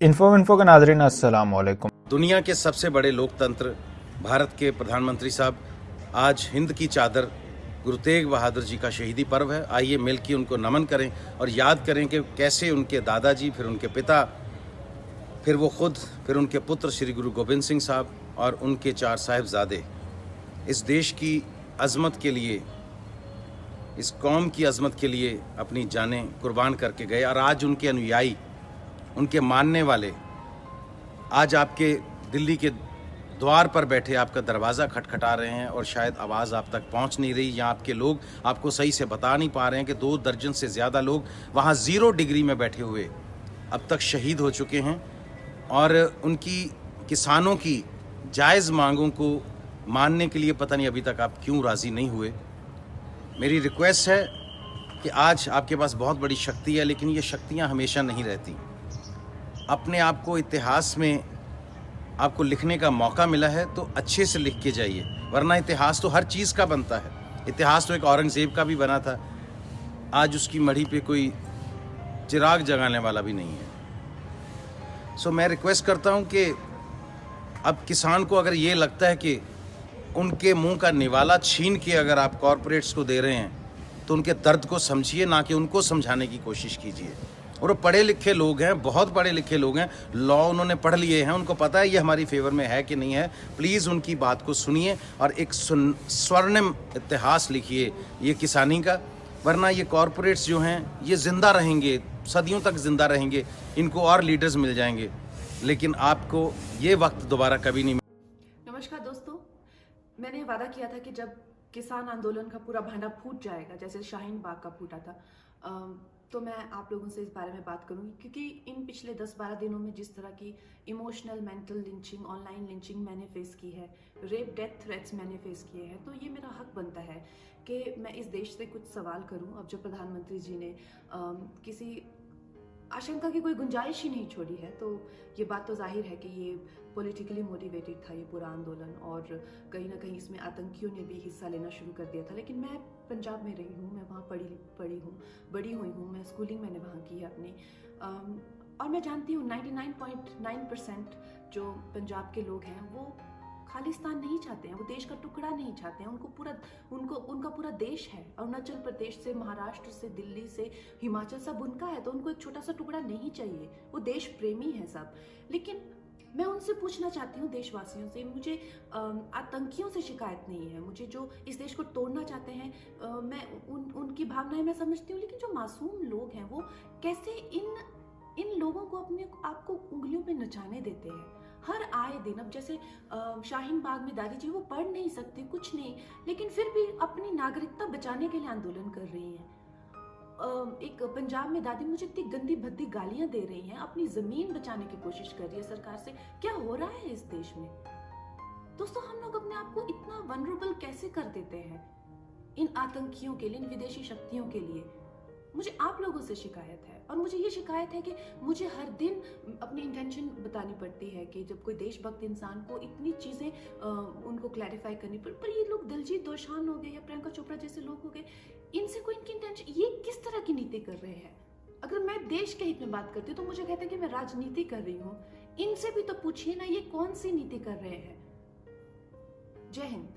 Info के नाज़रीन अस्सलाम वालेकुम। दुनिया के सबसे बड़े लोकतंत्र भारत के प्रधानमंत्री साहब आज हिंद की चादर गुरु तेग बहादुर जी का शहीदी पर्व है। आइए मिल के उनको नमन करें और याद करें कि कैसे उनके दादाजी, फिर उनके पिता, फिर वो खुद, फिर उनके पुत्र श्री गुरु गोबिंद सिंह साहब और उनके 4 साहिबजादे इस देश की अज़मत के लिए, इस कौम की अज़मत के लिए अपनी जानें कुर्बान करके गए। और आज उनके अनुयायी, उनके मानने वाले आज आपके दिल्ली के द्वार पर बैठे आपका दरवाज़ा खटखटा रहे हैं और शायद आवाज़ आप तक पहुंच नहीं रही, या आपके लोग आपको सही से बता नहीं पा रहे हैं कि 2 दर्जन से ज़्यादा लोग वहां 0 डिग्री में बैठे हुए अब तक शहीद हो चुके हैं। और उनकी किसानों की जायज़ मांगों को मानने के लिए पता नहीं अभी तक आप क्यों राज़ी नहीं हुए। मेरी रिक्वेस्ट है कि आज आपके पास बहुत बड़ी शक्ति है, लेकिन ये शक्तियाँ हमेशा नहीं रहती। अपने आप को इतिहास में आपको लिखने का मौका मिला है तो अच्छे से लिख के जाइए, वरना इतिहास तो हर चीज़ का बनता है। इतिहास तो एक औरंगज़ेब का भी बना था, आज उसकी मढ़ी पे कोई चिराग जगाने वाला भी नहीं है। सो मैं रिक्वेस्ट करता हूँ कि अब किसान को अगर ये लगता है कि उनके मुंह का निवाला छीन के अगर आप कॉरपोरेट्स को दे रहे हैं तो उनके दर्द को समझिए, ना कि उनको समझाने की कोशिश कीजिए। और वो पढ़े लिखे लोग हैं, बहुत पढ़े लिखे लोग हैं, लॉ उन्होंने पढ़ लिए हैं, उनको पता है ये हमारी फेवर में है कि नहीं है। प्लीज़ उनकी बात को सुनिए और एक स्वर्णिम इतिहास लिखिए ये किसानी का, वरना ये कॉरपोरेट्स जो हैं ये ज़िंदा रहेंगे, सदियों तक ज़िंदा रहेंगे, इनको और लीडर्स मिल जाएंगे, लेकिन आपको ये वक्त दोबारा कभी नहीं। नमस्कार दोस्तों, मैंने वादा किया था कि जब किसान आंदोलन का पूरा भांडा फूट जाएगा जैसे शाहीन बाग का फूटा था, तो मैं आप लोगों से इस बारे में बात करूंगी, क्योंकि इन पिछले 10-12 दिनों में जिस तरह की emotional, mental lynching, online lynching मैंने फेस की है, रेप, डेथ थ्रेट्स मैंने फेस किए हैं, तो ये मेरा हक बनता है कि मैं इस देश से कुछ सवाल करूं। अब जो प्रधानमंत्री जी ने किसी आशंका की कोई गुंजाइश ही नहीं छोड़ी है, तो ये बात तो जाहिर है कि ये पॉलिटिकली मोटिवेटेड था ये पूरा आंदोलन, और कहीं ना कहीं इसमें आतंकियों ने भी हिस्सा लेना शुरू कर दिया था। लेकिन मैं पंजाब में रही हूँ, मैं वहाँ बड़ी हुई हूँ, मैं स्कूलिंग मैंने वहाँ की है अपनी, और मैं जानती हूँ 99.9% जो पंजाब के लोग हैं वो खालिस्तान नहीं चाहते हैं, वो देश का टुकड़ा नहीं चाहते हैं। उनका पूरा देश है, अरुणाचल प्रदेश से, महाराष्ट्र से, दिल्ली से, हिमाचल, सब उनका है, तो उनको एक छोटा सा टुकड़ा नहीं चाहिए। वो देश प्रेमी है सब। लेकिन मैं उनसे पूछना चाहती हूँ, देशवासियों से, मुझे आतंकियों से शिकायत नहीं है, मुझे जो इस देश को तोड़ना चाहते हैं, मैं उनकी भावनाएं मैं समझती हूँ, लेकिन जो मासूम लोग हैं वो कैसे इन लोगों को अपने आपको उंगलियों पे नचाने देते हैं हर आए दिन। अब जैसे शाहीन बाग में दादी जी वो पढ़ नहीं सकती, कुछ नहीं, लेकिन फिर भी अपनी नागरिकता बचाने के लिए आंदोलन कर रही हैं। एक पंजाब में दादी मुझे इतनी गंदी भद्दी गालियां दे रही हैं, अपनी जमीन बचाने की कोशिश कर रही है सरकार से। क्या हो रहा है इस देश में दोस्तों? हम लोग अपने आप को इतना वनरेबल कैसे कर देते हैं इन आतंकियों के लिए, इन विदेशी शक्तियों के लिए? मुझे आप लोगों से शिकायत है, और मुझे ये शिकायत है कि मुझे हर दिन अपनी इंटेंशन बतानी पड़ती है कि जब कोई देशभक्त इंसान को इतनी चीज़ें उनको क्लैरिफाई करनी पड़ी। पर ये लोग दिलजीत दोसांझ हो गए या प्रियंका चोपड़ा जैसे लोग हो गए, इनसे कोई इनकी इंटेंशन, ये किस तरह की नीति कर रहे हैं? अगर मैं देश के हित में बात करती हूँ तो मुझे कहते हैं कि मैं राजनीति कर रही हूँ। इनसे भी तो पूछिए ना, ये कौन सी नीति कर रहे हैं? जय हिंद।